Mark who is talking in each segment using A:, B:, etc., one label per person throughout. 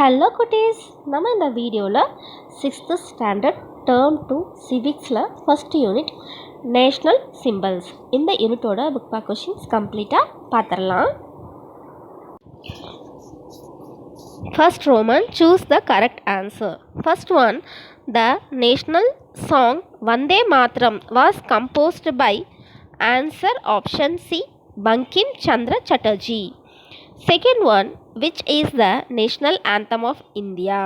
A: Hello குட்டீஸ், நம்ம இந்த வீடியோவில் 6th ஸ்டாண்டர்ட் டேர்ம் 2 சிவிக்ஸில் ஃபஸ்ட் யூனிட் நேஷ்னல் சிம்பிள்ஸ் இந்த யூனிட்டோட புக் பேக் கொஷின்ஸ் கம்ப்ளீட்டாக பார்த்துடலாம். First Roman, choose the correct answer. First one, the national song Vande Mataram was composed by answer option C, Bankim Chandra Chatterjee. Second one, which is the national anthem of India?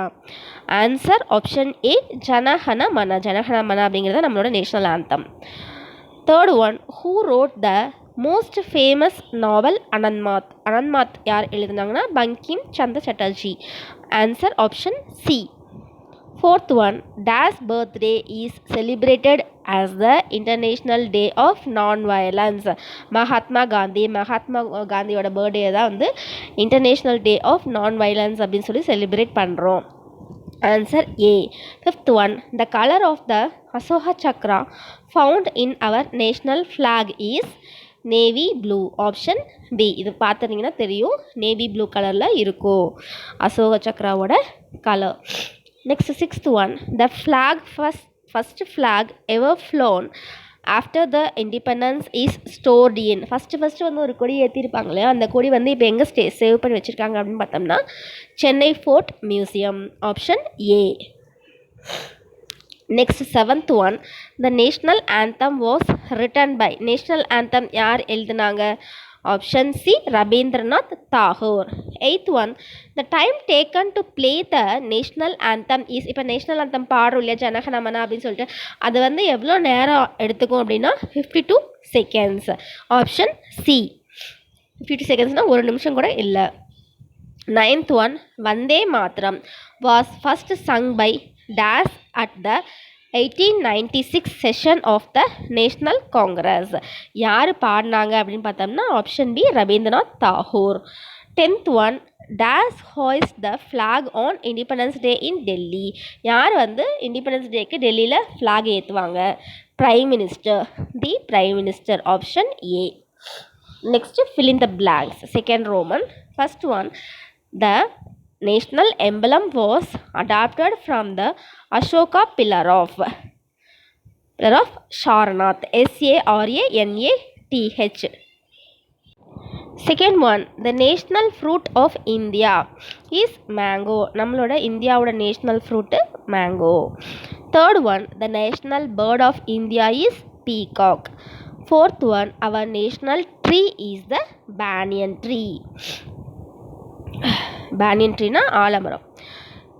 A: Answer option A, Janahana Mana. Janahana Mana அப்படிங்கிறது நம்மளோட national anthem. Third one, who wrote the most famous novel Anandmath? Anandmath யார் எழுதினாங்கன்னா Bankim Chandra Chatterjee. Answer option C. Fourth one, Dash birthday is celebrated as the International Day of Non-Violence. Mahatma காந்தியோட birthday தான் வந்து international day of non violence அப்படின்னு சொல்லி celebrate பண்ணுறோம். Answer A. Fifth one, the colour of the Ashoka chakra found in our national flag is navy blue. Option B. இது பார்த்துட்டிங்கன்னா தெரியும், navy blue கலரில் இருக்கும் அசோக சக்ராவோட colour. Next, sixth one, the first flag ever flown after the independence is stored in. First வந்து ஒரு கொடி ஏற்றிருப்பாங்க இல்லையா, அந்த கொடி வந்து இப்போ எங்கே சேவ் பண்ணி வச்சுருக்காங்க அப்படின்னு பார்த்தோம்னா Chennai fort museum. Option A. Next seventh one, the national anthem was written by. National anthem யார் எழுதினாங்க? Option C, Rabindranath Tagore. Eighth one, the time taken to play the national anthem is. இப்போ நேஷ்னல் ஆந்தம் பாடுறோம் இல்லையா, ஜனகணமன அப்படின்னு சொல்லிட்டு, அது வந்து எவ்வளோ நேரம் எடுத்துக்கும் அப்படின்னா 52 செகண்ட்ஸ். Option C. 52 செகண்ட்ஸ்னால் ஒரு நிமிஷம் கூட இல்லை. Ninth one, Vande Mataram was first sung by dash at the 1896 session of the National Congress. யார் பாடினாங்க அப்படின்னு பார்த்தோம்னா option B, Rabindranath Tagore. Tenth one, dash ஹாய்ஸ் the flag on Independence Day in Delhi. யார் வந்து இண்டிபெண்டன்ஸ் டேக்கு டெல்லியில் ஃப்ளாக் ஏற்றுவாங்க? Prime minister. The prime minister. Option A. Next, fill in the blanks. Second Roman. First one, the national emblem was adapted from the Ashoka pillar of Sarnath. Saranath. Second one, the national fruit of India is mango. நம்மளோட இந்தியாவோட national fruit mango. Third one, the national bird of India is peacock. Fourth one, our national tree is the banyan tree. Banyan tree na ஆலமரம்.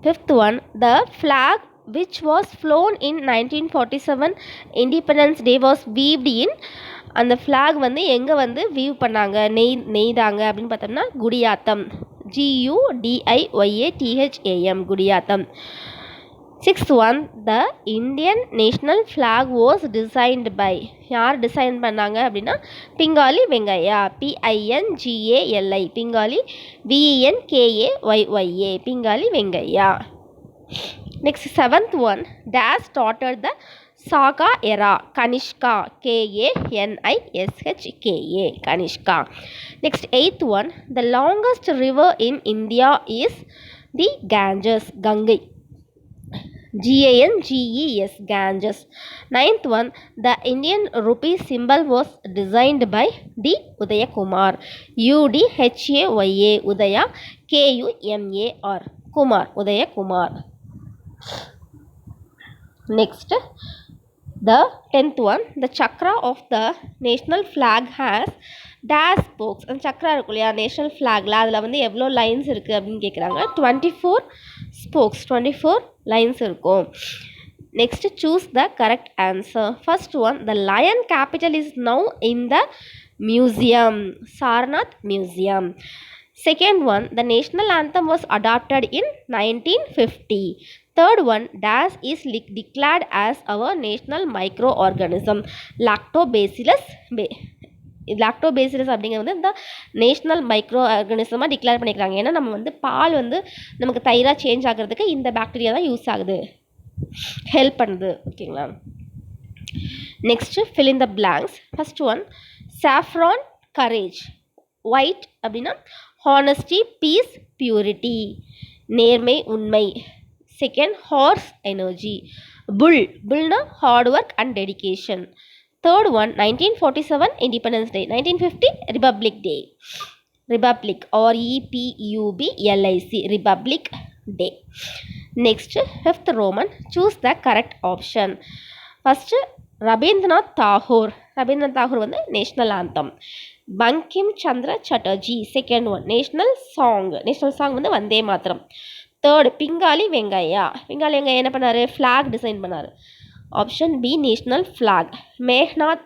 A: Fifth one, the flag which was flown in 1947 Independence Day was weaved in. அந்த flag வந்து எங்கே வந்து weave பண்ணாங்க, நெய்தாங்க அப்படின்னு பார்த்தோம்னா Gudiyatham. GUDIYATHAM Gudiyatham. Sixth one, the Indian national flag was designed by. யார் டிசைன் பண்ணாங்க அப்படின்னா Pingali Venkayya. PINGALI Pingali. VENKAYYA Pingali Venkayya. Next seventh one, dash started the Saka era. Kanishka. KANISHKA Kanishka. Next eighth one, the longest river in India is the Ganges. Ganga. GANGES Ganges. Ninth one, the Indian rupee symbol was designed by D. Udaya Kumar. UDHAYA Udaya. KUMAR Kumar. Udaya Kumar. Next, the 10th one, the chakra of the national flag has dash spokes. அந்த சக்கரா இருக்கும் இல்லையா national ஃப்ளாகில், அதில் வந்து எவ்வளோ lines இருக்குது அப்படின்னு கேட்குறாங்க. 24 spokes, 24 lines இருக்கும். Next, choose the correct answer. First one, the line capital is now in the museum. Sarnath museum. Second one, the national anthem was adopted in 1950. Third one, dash is declared as our national microorganism. Lactobacillus அப்படிங்கிறது வந்து இந்த national micro ஆர்கானிசமாக declare பண்ணிக்கிறாங்க. ஏன்னா நம்ம வந்து பால் வந்து நமக்கு தயிராக change ஆகிறதுக்கு இந்த பாக்டீரியா தான் யூஸ் ஆகுது, ஹெல்ப் பண்ணுது. ஓகேங்களா. Next, fill in the blanks. First one, saffron courage. White அப்படின்னா ஹானஸ்டி, பீஸ், பியூரிட்டி. நேர்மை உண்மை. Second horse energy. புல்னா hard work and dedication. Third one 1947 Independence Day. 1950 Republic Day. Republic REPUBLIC Republic Day. Next fifth roman. Choose the correct option. First Rabindranath Tagore. Rabindranath Tagore வந்து national anthem. Bankim Chandra Chatterjee second one. National song வந்து Vande Mataram. Third Pingali Venkayya. Pingali Venkaiah என்ன பண்ணார்? Flag design பண்ணார். Option B national flag. Meghnad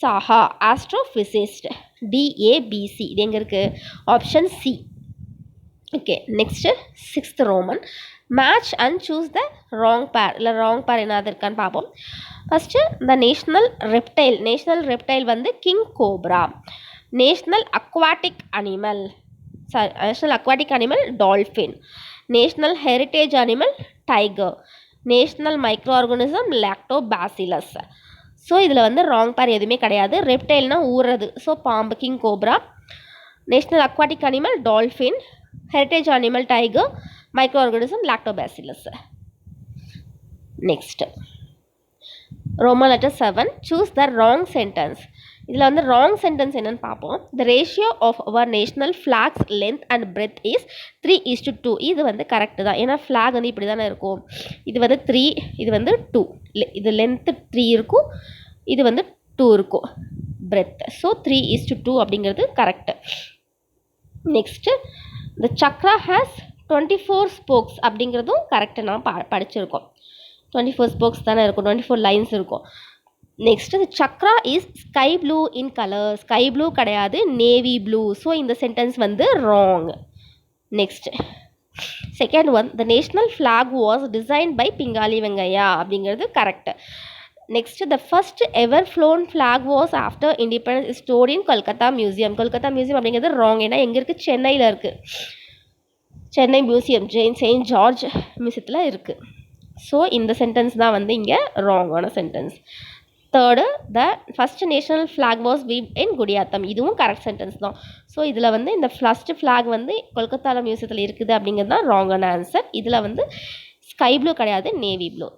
A: Saha astrophysicist. DABC இது எங்கே இருக்குது? Option C. Okay, next sixth roman. Match and choose the wrong pair. இல்லை wrong pair என்னது இருக்கான்னு பார்ப்போம். ஃபஸ்ட்டு த நேஷ்னல் ரெப்டைல் வந்து king cobra. National aquatic animal dolphin. National heritage animal tiger. National micro organism lactobacillus. So இதில் வந்து wrong pair எதுவுமே கிடையாது. ரெப்டைல்னா ஊறுறது, ஸோ பாம்பு king cobra. National aquatic animal dolphin. Heritage animal tiger. Micro organism lactobacillus. Next roman letter 7. Choose the wrong sentence. இதில் வந்து wrong sentence என்னன்னு பார்ப்போம். The ratio of our national flag's length and breadth is 3:2. இது வந்து correct தான். ஏன்னா flag வந்து இப்படி தானே இருக்கும். இது வந்து 3, இது வந்து 2. இது லென்த்து 3 இருக்கும், இது வந்து 2 இருக்கும் பிரெத். ஸோ 3:2 அப்படிங்கிறது correct. Next the chakra has 24 spokes அப்படிங்கிறதும் கரெக்டு. நான் படிச்சிருக்கோம். 24 ஸ்போக்ஸ் தானே இருக்கும், 24 லைன்ஸ் இருக்கும். Next chakra is sky blue in colour. Sky blue கிடையாது, நேவி ப்ளூ. ஸோ இந்த சென்டென்ஸ் வந்து wrong. Next second one. The national flag was design by Pingali Venkayya அப்படிங்கிறது correct. Next the first ever flown flag was after independence stored in Kolkata museum. Kolkata museum அப்படிங்கிறது wrong. ஏன்னா எங்கே இருக்குது? சென்னையில் இருக்குது. சென்னை மியூசியம் செயின்ட் ஜார்ஜ் மியூசியத்தில் இருக்குது. ஸோ இந்த சென்டென்ஸ் தான் வந்து இங்கே ராங்கான sentence. Third the first national flag was weaved in Gudiyatham. இதுவும் கரெக்ட் சென்டென்ஸ் தான். ஸோ இதில் வந்து இந்த ஃபஸ்ட்டு ஃப்ளாக் வந்து கொல்கத்தாவில் மியூசியத்தில் இருக்குது அப்படிங்கிறது தான் ராங்கான ஆன்சர். இதில் வந்து ஸ்கை ப்ளூ கிடையாது, navy blue.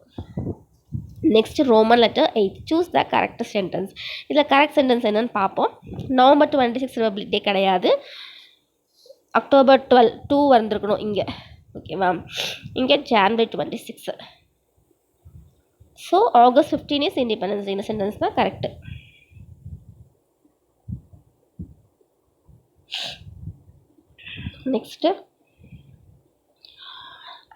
A: Next roman letter 8. Choose the correct sentence. இதில் கரெக்ட் சென்டென்ஸ் என்னன்னு பார்ப்போம். November 26 ரிபப்ளிக் டே கிடையாது. October 12 வந்திருக்கணும் இங்கே. ஓகேவா? இங்கே January 26. So August 15 is independence. இந்த சென்டென்ஸ் தான் correct. Next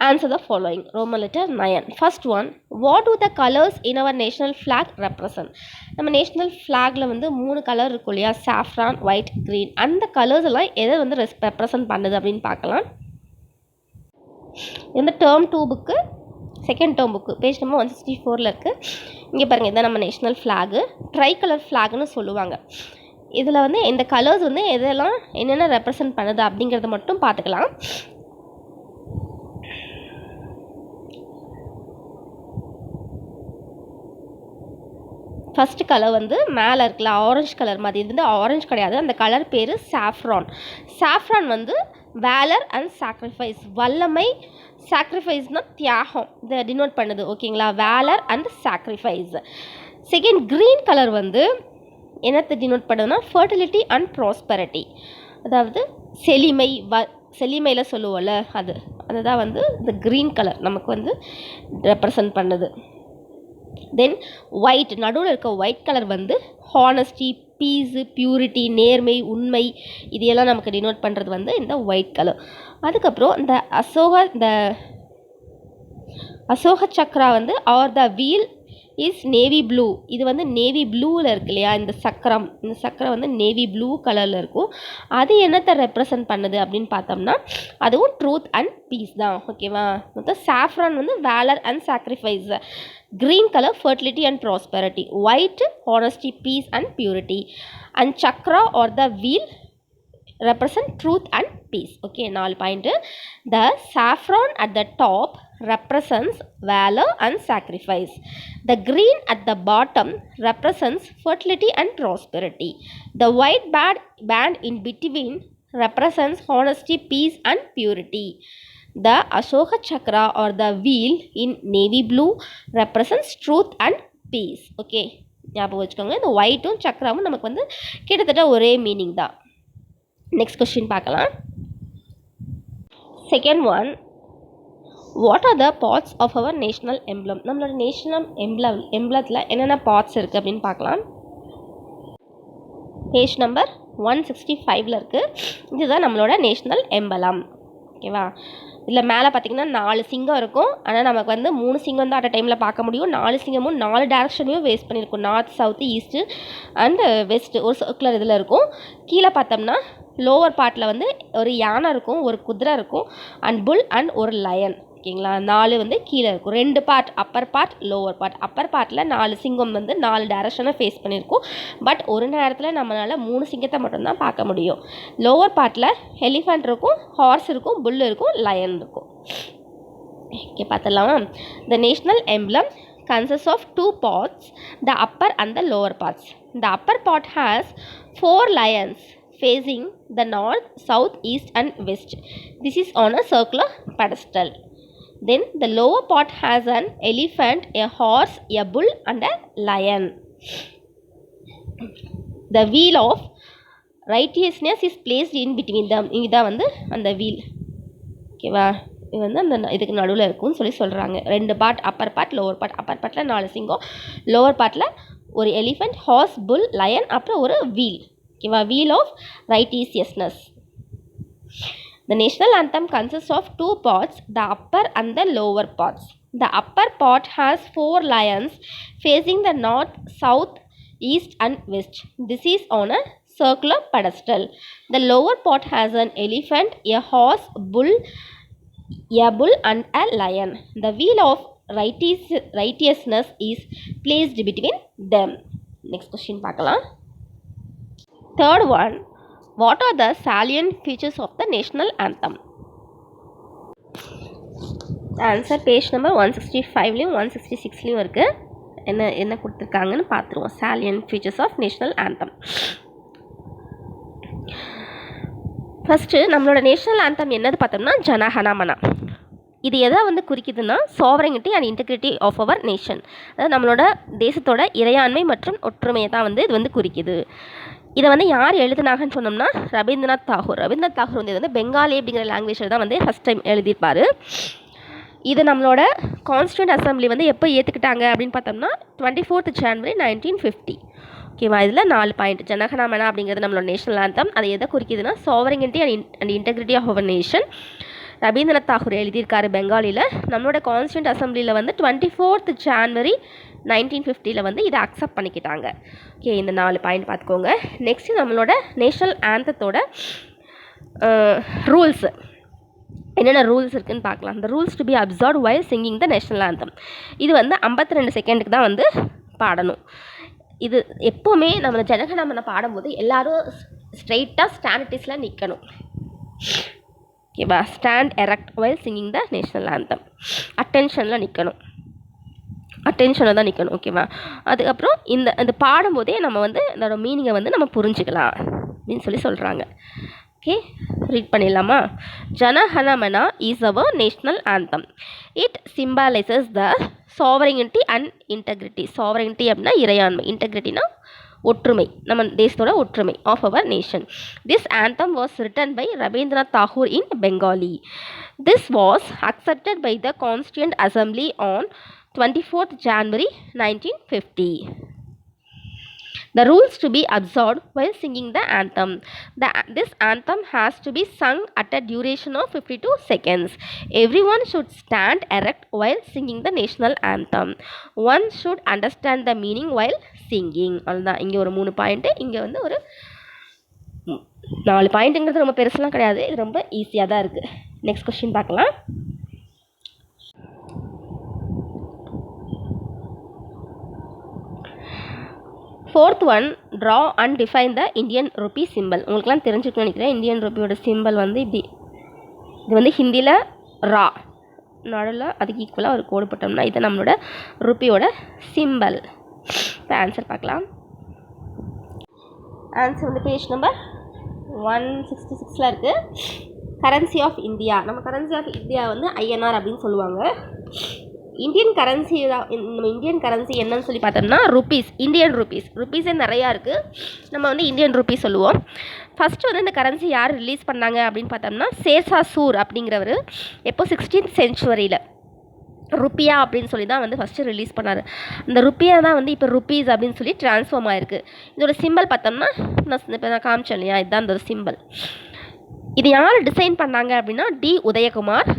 A: answer the following. Roman letter 9. First one. What do the colors in our national flag represent? நம்ம நேஷ்னல் ஃப்ளாகில் வந்து 3 கலர் இருக்கும் இல்லையா? Saffron, white, green. அந்த கலர்ஸ் எல்லாம் எதை வந்து ரெப்ரசன்ட் பண்ணுது அப்படின்னு பார்க்கலாம். இந்த term 2 book, second term book, page number 164 இருக்குது. இங்கே பாருங்கள், இதான் நம்ம நேஷ்னல் ஃப்ளாகு. ட்ரை கலர் ஃப்ளாக்னு சொல்லுவாங்க. இதில் வந்து இந்த கலர்ஸ் வந்து எதெல்லாம் என்னென்ன ரெப்ரசன்ட் பண்ணுது அப்படிங்கிறத மட்டும் பார்த்துக்கலாம். ஃபஸ்ட்டு கலர் வந்து மேலே இருக்குல்ல, ஆரஞ்சு கலர் மாதிரி. இது வந்து ஆரஞ்சு கிடையாது, அந்த கலர் பேர் சாஃப்ரான். சாஃப்ரான் வந்து வேலர் அண்ட் சாக்ரிஃபைஸ், வல்லமை. சாக்ரிஃபைஸ்னால் தியாகம், இதை டினோட் பண்ணுது. ஓகேங்களா? Valour and sacrifice. Second green colour வந்து என்னத்தை டினோட் பண்ணுதுன்னா ஃபர்டிலிட்டி அண்ட் ப்ராஸ்பெரிட்டி, அதாவது செழிமை. செழிமையில் சொல்லுவோம்ல, அதுதான் வந்து இந்த க்ரீன் கலர் நமக்கு வந்து ரெப்ரசன்ட் பண்ணுது. தென் ஒயிட், நடுவில் இருக்க ஒயிட் கலர் வந்து ஹானஸ்டி, பீஸு, பியூரிட்டி, நேர்மை, உண்மை, இதையெல்லாம் நமக்கு டினோட் பண்ணுறது வந்து இந்த ஒயிட் கலர். அதுக்கப்புறம் இந்த அசோக சக்ரா வந்து or the wheel is navy blue. இது வந்து நேவி ப்ளூவில் இருக்கு இல்லையா? இந்த சக்கரம் வந்து நேவி ப்ளூ கலரில் இருக்கும். அது என்னத்தை ரெப்ரசன்ட் பண்ணுது அப்படின்னு பார்த்தோம்னா அதுவும் ட்ரூத் அண்ட் பீஸ் தான். ஓகேவா? மொத்தம் சாஃப்ரான் வந்து valour and sacrifice, green color fertility and prosperity, white honesty, peace and purity, and chakra or the wheel represent truth and peace. Okay, 4 point. The saffron at the top represents valor and sacrifice. The green at the bottom represents fertility and prosperity. The white band in between represents honesty, peace and purity. The Ashoka Chakra or the wheel in navy blue represents truth and peace. Okay, ஞாபகம் வச்சுக்கோங்க. இந்த ஒயிட்டும் சக்கராவும் நமக்கு வந்து கிட்டத்தட்ட ஒரே meaning தான். Next question பார்க்கலாம். Second one, what are the parts of our national emblem? நம்மளோட நேஷ்னல் எம்ப்ளத்தில் என்னென்ன பார்ட்ஸ் இருக்குது அப்படின்னு பார்க்கலாம். பேஜ் நம்பர் 165 இருக்குது. இதுதான் நம்மளோட நேஷ்னல் எம்பலம். ஓகேவா? இதில் மேலே பார்த்திங்கன்னா 4 சிங்கம் இருக்கும். ஆனால் நமக்கு வந்து 3 சிங்கம் தான் அட் டைமில் பார்க்க முடியும். 4 சிங்கமும் 4 டேரக்ஷனையும் வேஸ்ட் பண்ணியிருக்கும். North, south, east and west ஒரு சர்க்குலர் இதில் இருக்கும். கீழே பார்த்தோம்னா லோவர் பார்ட்டில் வந்து ஒரு யானை இருக்கும், ஒரு குதிரை இருக்கும், அண்ட் புல் அண்ட் ஒரு லயன். ஓகேங்களா? 4 வந்து கீழே இருக்கும். 2 part, upper part, lower part. Upper பார்ட்டில் 4 சிங்கம் வந்து 4 டேரக்ஷனை ஃபேஸ் பண்ணியிருக்கும். பட் ஒரு நேரத்தில் நம்மளால் 3 சிங்கத்தை மட்டும்தான் பார்க்க முடியும். லோவர் பார்ட்டில் எலிஃபண்ட் இருக்கும், ஹார்ஸ் இருக்கும், புல் இருக்கும், லயன் இருக்கும். ஓகே, பார்த்துடலாம். த national emblem consists of 2 parts, the upper and the lower parts. The upper part has 4 lions facing the north, south, east and west. This is on a circular pedestal. Then the lower part has an elephant, a horse, a bull and a lion. The wheel of righteousness is placed in between them. இதுதான் வந்து அந்த wheel. ஓகேவா? இது வந்து அந்த இதுக்கு நடுவில் இருக்கும்னு சொல்கிறாங்க. 2 part, upper part, lower part. Upper பார்ட்டில் 4 சிங்கம், லோவர் பார்ட்டில் ஒரு எலிஃபண்ட், ஹார்ஸ், புல், லயன், அப்புறம் ஒரு வீல். ஓகேவா? Wheel of righteousness. The national anthem consists of 2 parts, the upper and the lower parts. The upper part has 4 lions facing the north, south, east and west. This is on a circular pedestal. The lower part has an elephant, a horse, a bull and a lion. The wheel of righteousness is placed between them. Next question பார்க்கலாம். Third one, what are the salient features of the national anthem? Answer page number 165லையும் 166லையும் இருக்குது. என்ன கொடுத்துருக்காங்கன்னு பார்த்துருவோம். salient features of national anthem. First நம்மளோட national anthem என்னது பார்த்தோம்னா ஜனகணமன. இது எதை வந்து குறிக்குதுன்னா sovereignty and integrity of our nation. அதாவது நம்மளோட தேசத்தோட இறையாண்மை மற்றும் ஒற்றுமையை தான் வந்து இது வந்து குறிக்குது. இதை வந்து யார் எழுதுனாங்கன்னு சொன்னோம்னா ரவீந்திரநாத் தாகூர். ரவீந்திரநாத் தாகூர் வந்து இது வந்து பெங்காலி அப்படிங்கிற லாங்குவேஜில் தான் வந்து ஃபஸ்ட் டைம் எழுதியிருப்பார். இது நம்மளோட கான்ஸ்டியூண்ட் அசம்பிளி வந்து எப்போ ஏற்றுக்கிட்டாங்க அப்படின்னு பார்த்தோம்னா 24th January 1950. ஓகேவா? இதில் 4 பாயிண்ட். ஜனகணமன அப்படிங்கிறது நம்மளோட நேஷனல் ஆந்தம். அது எதை குறிக்குதுன்னா sovereignty and integrity of our nation. Rabindranath Tagore எழுதியிருக்காரு பெங்காலியில். நம்மளோட கான்ஸ்டியூண்ட் அசம்பிளியில் வந்து 24th January 1950 வந்து இதை அக்செப்ட் பண்ணிக்கிட்டாங்க. ஓகே, இந்த 4 பாயிண்ட் பார்த்துக்கோங்க. நெக்ஸ்ட்டு நம்மளோட நேஷ்னல் ஆந்தத்தோட ரூல்ஸ் என்னென்ன ரூல்ஸ் இருக்குதுன்னு பார்க்கலாம். இந்த rules to be observe while singing the national anthem. இது வந்து 52 செகண்டுக்கு தான் வந்து பாடணும். இது எப்போவுமே நம்ம ஜனகணமன பாடும்போது எல்லோரும் ஸ்ட்ரெயிட்டாக ஸ்டாண்டிஸில் நிற்கணும். ஓகேவா? Stand erect while singing the national anthem. அட்டென்ஷனில் நிற்கணும். அட்டென்ஷனில் தான் நிற்கணும். ஓகேவா? அதுக்கப்புறம் இந்த பாடும்போதே நம்ம வந்து அதோட மீனிங்கை வந்து நம்ம புரிஞ்சுக்கலாம் அப்படின்னு சொல்கிறாங்க. ஓகே, ரீட் பண்ணிடலாமா? Jana Gana Mana is our national anthem. It symbolises the sovereignty and integrity. Sovereignty அப்படின்னா இறையாண்மை, இன்டெகிரிட்டினா ஒற்றுமை, நம்ம தேசத்தோட ஒற்றுமை of our nation. This anthem was written by Rabindranath Tagore in Bengali. This was accepted by the Constituent Assembly on 24th January 1950. The rules to be observed while singing the anthem. This anthem has to be sung at a duration of 52 seconds. Everyone should stand erect while singing the national anthem. One should understand the meaning while singing. அவ்வளோதான். இங்கே ஒரு 3 point, இங்கே வந்து ஒரு 4 பாயிண்ட்டுங்கிறது ரொம்ப பெருசுலாம் கிடையாது. இது ரொம்ப ஈஸியாக தான் இருக்குது. நெக்ஸ்ட் கொஸ்டின் பார்க்கலாம். Fourth one, draw and define the Indian rupee simple. உங்களுக்குலாம் தெரிஞ்சுக்கணும்னு நினைக்கிறேன். இந்தியன் ருப்பியோட சிம்பிள் வந்து இப்படி. இது வந்து ஹிந்தியில் ரா, நடுவில் அதுக்கு ஈக்குவலாக ஒரு கோடு போட்டோம்னா இது நம்மளோட ருப்பியோட சிம்பிள். இப்போ ஆன்சர் பார்க்கலாம். ஆன்சர் வந்து பேஜ் நம்பர் 166 இருக்குது. Currency of India. நம்ம கரன்சி ஆஃப் இந்தியா வந்து ஐஎன்ஆர் அப்படின்னு சொல்லுவாங்க. இந்தியன் கரன்சி நம்ம இந்தியன் கரன்சி என்னன்னு சொல்லி பார்த்தோம்னா ருபீஸ், இந்தியன் ருபீஸ். ருபீஸே நிறையா இருக்குது, நம்ம வந்து இந்தியன் ருபீஸ் சொல்லுவோம். ஃபஸ்ட்டு வந்து இந்த கரன்சி யார் ரிலீஸ் பண்ணாங்க அப்படின்னு பார்த்தோம்னா ஷேர்ஷா சூர் அப்படிங்கிறவர் எப்போ 16th century ருப்பியா அப்படின்னு சொல்லி தான் வந்து ஃபஸ்ட்டு ரிலீஸ் பண்ணார். அந்த ருப்பியா தான் வந்து இப்போ ருப்பீஸ் அப்படின்னு சொல்லி ட்ரான்ஸ்ஃபார்ம் ஆகிருக்கு. இதோட சிம்பிள் பார்த்தோம்னா இப்போ நான் காமிச்சேன் இல்லையா, இதுதான் இந்த சிம்பிள். இது யார் டிசைன் பண்ணாங்க அப்படின்னா டி உதயகுமார்,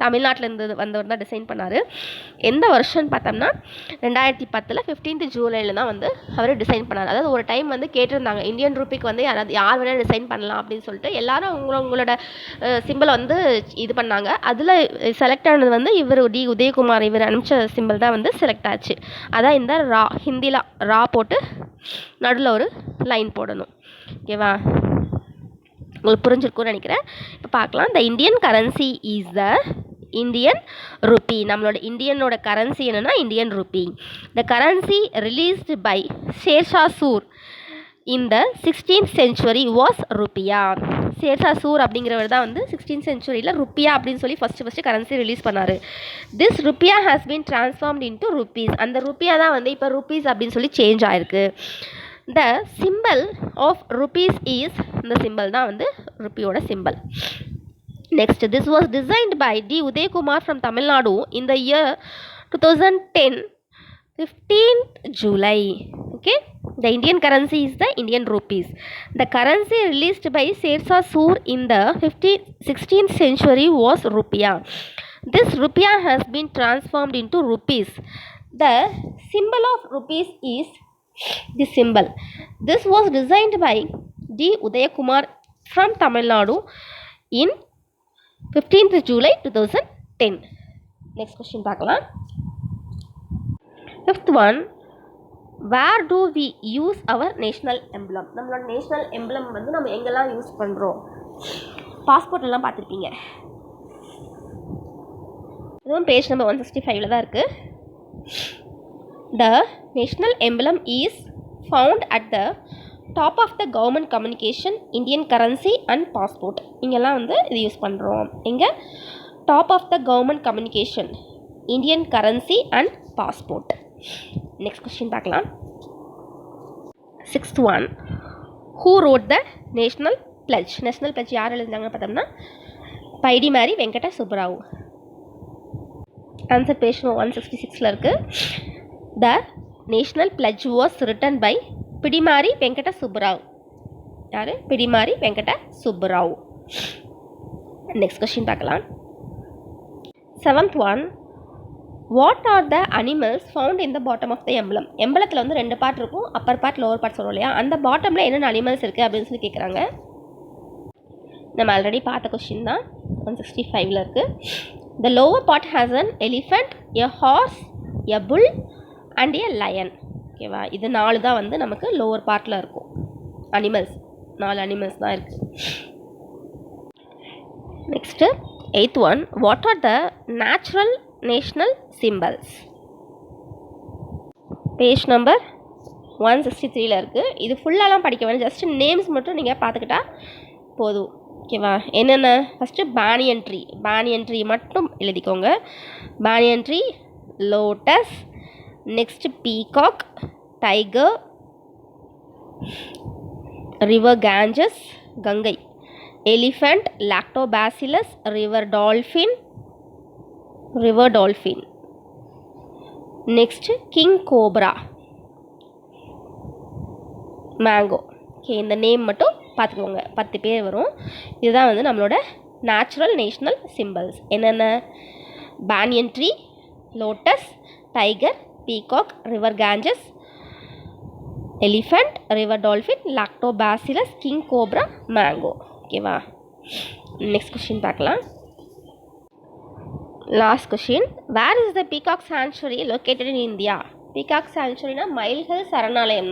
A: தமிழ்நாட்டிலேருந்து வந்தவர் தான் டிசைன் பண்ணார். எந்த வருஷம்னு பார்த்தோம்னா 2010 15th ஜூலையில் தான் வந்து அவர் டிசைன் பண்ணார். அதாவது ஒரு டைம் வந்து கேட்டிருந்தாங்க இந்தியன் ருப்பிக்கு வந்து யார் வேணால் டிசைன் பண்ணலாம் அப்படின்னு சொல்லிட்டு எல்லாரும் உங்களோட சிம்பிளை வந்து இது பண்ணாங்க. அதில் செலக்ட் ஆனது வந்து இவர் டி உதயகுமார் இவர் அனுப்பிச்ச சிம்பிள் தான் வந்து செலக்ட் ஆச்சு. அதான் இந்த ரா, ஹிந்தியில் ரா போட்டு நடுவில் ஒரு லைன் போடணும். ஓகேவா, உங்களுக்கு புரிஞ்சிருக்கும்னு நினைக்கிறேன். இப்போ பார்க்கலாம். The Indian currency is the Indian rupee. நம்மளோட இந்தியனோட கரன்சி என்னென்னா Indian rupee. The currency released by Sher Shah Sur இந்த 16th century was rupiya. Sher Shah Sur அப்படிங்கிறவர் தான் வந்து 16th century ருப்பியா அப்படின்னு சொல்லி ஃபஸ்ட்டு கரன்சி ரிலீஸ் பண்ணார். This rupiya has been transformed into rupees. அந்த ருப்பியா தான் வந்து இப்போ ருப்பீஸ் அப்படின்னு சொல்லி சேஞ்ச் ஆயிருக்கு. த சிம்பிள் ஆஃப் ருப்பீஸ் இஸ், இந்த சிம்பிள் தான் வந்து ருப்பியோட simple. Next, this was designed by D. Udayakumar from Tamil Nadu in the year 2010, 15th July. Okay, the Indian currency is the Indian rupees. The currency released by Shershah Soor in the 16th century was rupiah. This rupiah has been transformed into rupees. The symbol of rupees is this symbol. This was designed by D. Udayakumar from Tamil Nadu in 15th July 2010. Next question பார்க்கலாம். Fifth one, where do we use our national emblem? நம்மளோட national emblem வந்து நம்ம எங்கெல்லாம் use பண்ணுறோம்? பாஸ்போர்ட்லாம் பார்த்துருப்பீங்க. இதுவும் page number 165 தான் இருக்குது. The national emblem is found at the top of the government communication, Indian currency and passport. இங்கெல்லாம் வந்து இது யூஸ் பண்ணுறோம். இங்கே top of the government communication, Indian currency and passport. Next question பார்க்கலாம். 6th one, who wrote the national pledge? National pledge யார் எழுதினாங்க பார்த்தோம்னா Pydimarri Venkata Subbarao. Answer page 166 இருக்குது. The national pledge was written by Pydimarri Venkata Subbarao. யார்? பிடிமாரி வெங்கட சுப்பராவ். நெக்ஸ்ட் கொஸ்டின் பார்க்கலாம். 7th one, what are the animals found in the bottom of the emblem? எம்பளத்தில் வந்து 2 part இருக்கும், Appar part lower part சொல்கிறோம் இல்லையா, அந்த பாட்டமில் என்னென்ன அனிமல்ஸ் இருக்குது அப்படின்னு சொல்லி கேட்குறாங்க. நம்ம ஆல்ரெடி பார்த்த கொஸ்டின் தான், 165 இருக்குது. The lower part has an elephant, a horse, a bull and a lion. ஓகேவா, இது 4 தான் வந்து நமக்கு லோவர் பார்ட்டில் இருக்கும். அனிமல்ஸ் 4 அனிமல்ஸ் தான் இருக்குது. Next 8th one, what are the natural national symbols? Page number 163 இருக்குது. இது ஃபுல்லாலாம் படிக்க வேணும், ஜஸ்ட் நேம்ஸ் மட்டும் நீங்கள் பார்த்துக்கிட்டா போதும். ஓகேவா, என்னென்ன? First banyan tree, banyan tree மட்டும் எழுதிக்கோங்க. Banyan tree, lotus, next peacock, tiger, river Ganges Ganga, elephant, lactobacillus, river dolphin, next king cobra, mango. Okay, இந்த நேம் மட்டும் பார்த்துக்கோங்க, 10 பேர் வரும். இதுதான் வந்து நம்மளோட நேச்சுரல் நேஷ்னல் சிம்பிள்ஸ். என்னென்ன? Banyan tree, lotus, tiger, peacock, river Ganges, elephant, river dolphin, lactobacillus, king cobra, mango. ஓகேவா, நெக்ஸ்ட் கொஸ்டின் பார்க்கலாம். Last question, where is the peacock sanctuary located in India? Peacock சாங்சுரினா மயில்கள் சரணாலயம்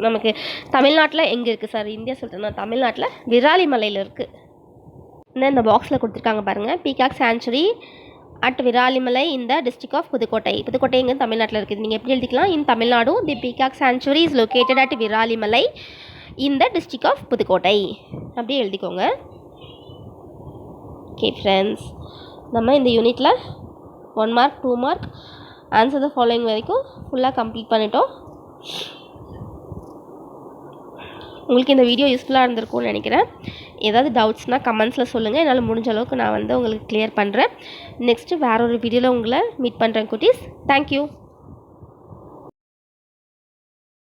A: நமக்கு தமிழ்நாட்டில் எங்கே இருக்குது சார்? இந்தியா சொல்கிறேன்னா தமிழ்நாட்டில் விராலிமலையில் இருக்குது. இந்த பாக்ஸில் கொடுத்துருக்காங்க பாருங்கள், peacock sanctuary at Viralimalai in the district of Pudukkottai. Pudukkottai எங்கே? தமிழ்நாட்டில் இருக்குது. நீங்கள் எப்படி எழுதிக்கலாம்? In Tamil Nadu the peacock sanctuary is located at Viralimalai in the district of Pudukkottai. அப்படியே எழுதிக்கோங்க. ஓகே ஃப்ரெண்ட்ஸ், நம்ம இந்த யூனிட்டில் 1 mark 2 mark answer the following வரைக்கும் ஃபுல்லாக கம்ப்ளீட் பண்ணிட்டோம். உங்களுக்கு இந்த வீடியோ யூஸ்ஃபுல்லாக இருந்திருக்கும்னு நினைக்கிறேன். ஏதாவது டவுட்ஸ்னால் கமெண்ட்ஸில் சொல்லுங்கள். என்னால் முடிஞ்ச அளவுக்கு நான் உங்களுக்கு கிளியர் பண்ணுறேன். நெக்ஸ்ட்டு வேற ஒரு வீடியோவில் உங்களை மீட் பண்ணுறேன் குட்டீஸ். தேங்க்யூ.